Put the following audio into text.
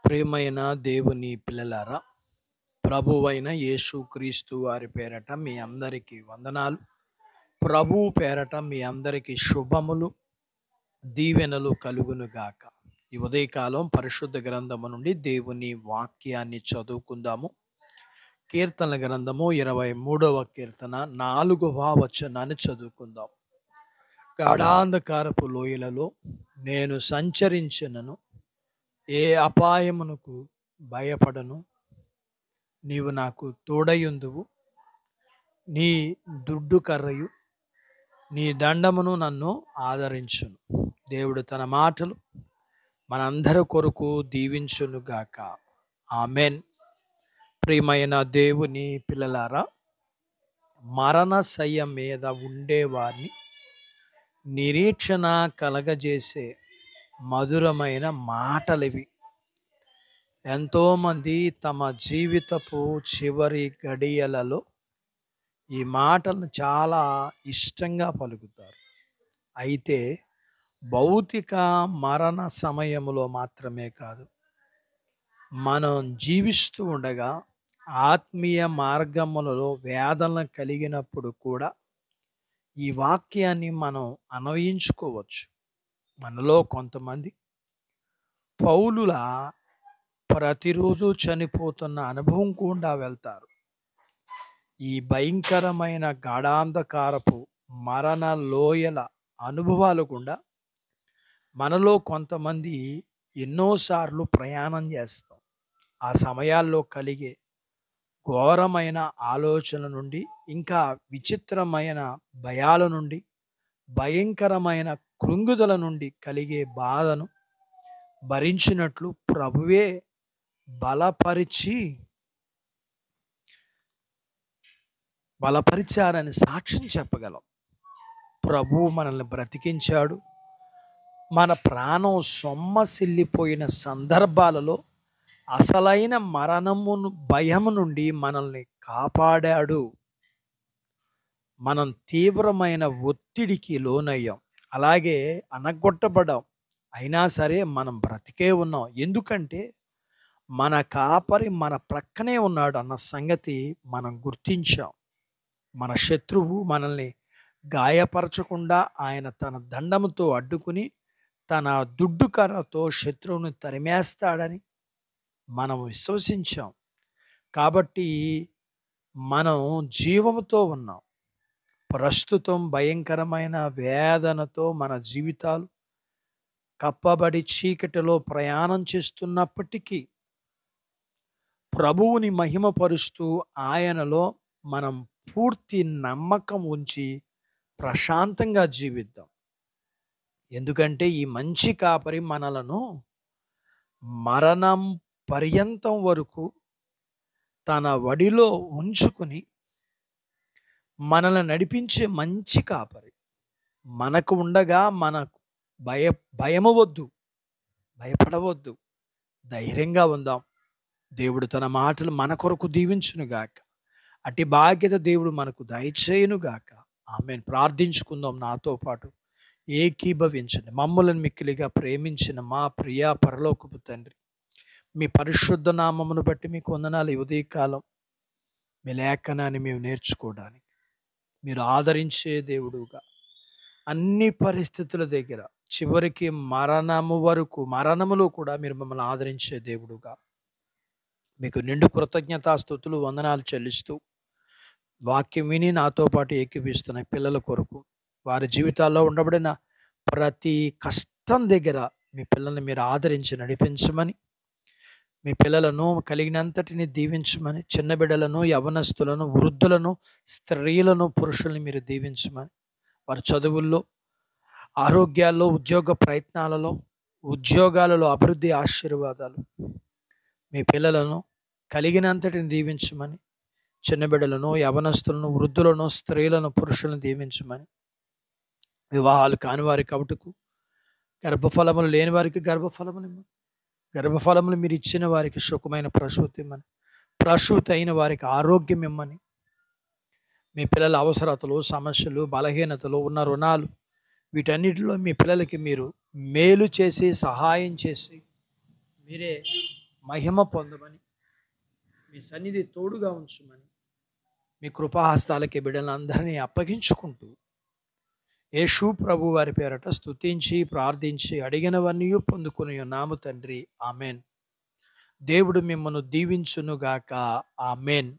ప్రియమైన దేవుని పిల్లలారా, ప్రభువైన యేసుక్రీస్తు వారి పేరట మీ అందరికీ వందనాలు. ప్రభువు పేరట మీ అందరికీ శుభములు, దీవెనలు కలుగును గాక. ఈ ఉదయకాలం పరిశుద్ధ గ్రంథము నుండి దేవుని వాక్యాన్ని చదువుకుందాము. కీర్తన గ్రంథము 23వ కీర్తన 4వ వచనాన్ని చదువుకుందాం. గాఢాంధకారపు లోయలలో నేను సంచరించినను, ఏ అపాయమునకు భయపడను. నీవు నాకు తోడయుందువు. నీ దుడ్డు కర్రయు నీ దండమును నన్ను ఆదరించును. దేవుడు తన మాటలు మనందరి కొరకు దీవించునుగాక. ఆమెన్. ప్రియమైన దేవుని పిల్లలారా, మరణశయ్య మీద ఉండేవారిని నిరీక్షణ కలగజేసే మధురమైన మాటలివి. ఎంతోమంది తమ జీవితపు చివరి గడియలలో ఈ మాటలను చాలా ఇష్టంగా పలుకుతారు. అయితే భౌతిక మరణ సమయంలో మాత్రమే కాదు, మనం జీవిస్తూ ఉండగా ఆత్మీయ మార్గములలో వేదన కలిగినప్పుడు కూడా ఈ వాక్యాన్ని మనం అన్వయించుకోవచ్చు. మనలో కొంతమంది పౌలులా ప్రతిరోజు చనిపోతున్న అనుభవం కూడా వెళ్తారు. ఈ భయంకరమైన గాఢాంధకారపు మరణ లోయల అనుభవాలు కూడా మనలో కొంతమంది ఎన్నోసార్లు ప్రయాణం చేస్తాం. ఆ సమయాల్లో కలిగే ఘోరమైన ఆలోచన నుండి, ఇంకా విచిత్రమైన భయాల నుండి, భయంకరమైన కృంగుదల నుండి కలిగే బాధను భరించినట్లు ప్రభువే బలపరిచారని సాక్ష్యం చెప్పగలం. ప్రభువు మనల్ని బ్రతికించాడు. మన ప్రాణం సొమ్మసిల్లిపోయిన సందర్భాలలో అసలైన మరణమును భయము నుండి మనల్ని కాపాడాడు. మనం తీవ్రమైన ఒత్తిడికి లోనయ్యాం, అలాగే అనగొట్టబడ్డాం. అయినా సరే మనం బ్రతికే ఉన్నాం. ఎందుకంటే మన కాపరి మన ప్రక్కనే ఉన్నాడు అన్న సంగతి మనం గుర్తించాం. మన శత్రువు మనల్ని గాయపరచకుండా ఆయన తన దండముతో అడ్డుకుని తన దుడ్డు కర్రతో శత్రువుని తరిమేస్తాడని మనం విశ్వసించాం. కాబట్టి మనం జీవముతో ఉన్నాం. ప్రస్తుతం భయంకరమైన వేదనతో మన జీవితాలు కప్పబడి చీకటిలో ప్రయాణం చేస్తున్నప్పటికీ ప్రభువుని మహిమపరుస్తూ ఆయనలో మనం పూర్తి నమ్మకం ఉంచి ప్రశాంతంగా జీవిద్దాం. ఎందుకంటే ఈ మంచి కాపరి మనలను మరణం పర్యంతం వరకు తన వడిలో ఉంచుకుని మనల్ని నడిపించే మంచి కాపరి మనకు ఉండగా మనకు భయము వద్దు, భయపడవద్దు, ధైర్యంగా ఉందాం. దేవుడు తన మాటలు మన కొరకు దీవించునుగాక. అట్టి బాధ్యత దేవుడు మనకు దయచేయునుగాక. ఆమెను ప్రార్థించుకుందాం. నాతో పాటు ఏకీభవించండి. మమ్మల్ని మిక్కిలిగా ప్రేమించిన మా ప్రియ పరలోకపు తండ్రి, మీ పరిశుద్ధ నామమును బట్టి మీకు వందనాలు. ఈ ఉదయకాలం మీ లేఖనాన్ని మేము నేర్చుకోవడానికి మీరు ఆదరించే దేవుడుగా, అన్ని పరిస్థితుల దగ్గర చివరికి మరణములో కూడా మీరు మమ్మల్ని ఆదరించే దేవుడుగా మీకు నిండు కృతజ్ఞతాస్తుతులు వందనాలు చెల్లిస్తూ, వాక్యం విని నాతో పాటు ఏకీపిస్తున్న పిల్లల కొరకు, వారి జీవితాల్లో ఉండబడిన ప్రతి కష్టం దగ్గర మీ పిల్లల్ని మీరు ఆదరించి నడిపించమని, మీ పిల్లలను కలిగినంతటిని దీవించమని, చిన్న బిడ్డలను, యవనస్తులను, వృద్ధులను, స్త్రీలను, పురుషుల్ని మీరు దీవించమని, వారి చదువుల్లో, ఆరోగ్యాల్లో, ఉద్యోగ ప్రయత్నాలలో, ఉద్యోగాలలో అభివృద్ధి, ఆశీర్వాదాలు మీ పిల్లలను కలిగినంతటిని దీవించమని, చిన్న బిడ్డలను, యవనస్తులను, వృద్ధులను, స్త్రీలను, పురుషులను దీవించమని, వివాహాలు కాని వారికి అవుటకు, గర్భఫలములు లేని వారికి గర్భఫలములు మీరు ఇచ్చిన వారికి సుఖమైన ప్రసూతి ఇమ్మని, ప్రసూతి అయిన వారికి ఆరోగ్యం ఇమ్మని, మీ పిల్లల అవసరతలు, సమస్యలు, బలహీనతలు, ఉన్న రుణాలు, వీటన్నిటిలో మీ పిల్లలకి మీరు మేలు చేసి సహాయం చేసి మీరే మహిమ పొందమని, మీ సన్నిధి తోడుగా ఉంచమని, మీ కృపాహస్తాలకి బిడ్డలందరినీ అప్పగించుకుంటూ యేసు ప్రభు వారి పేరట స్తుతించి ప్రార్థించి అడిగినవన్నీ పొందుకుని ఉన్నాము తండ్రి. ఆమెన్. దేవుడు మిమ్మను దీవించునుగాక. ఆమెన్.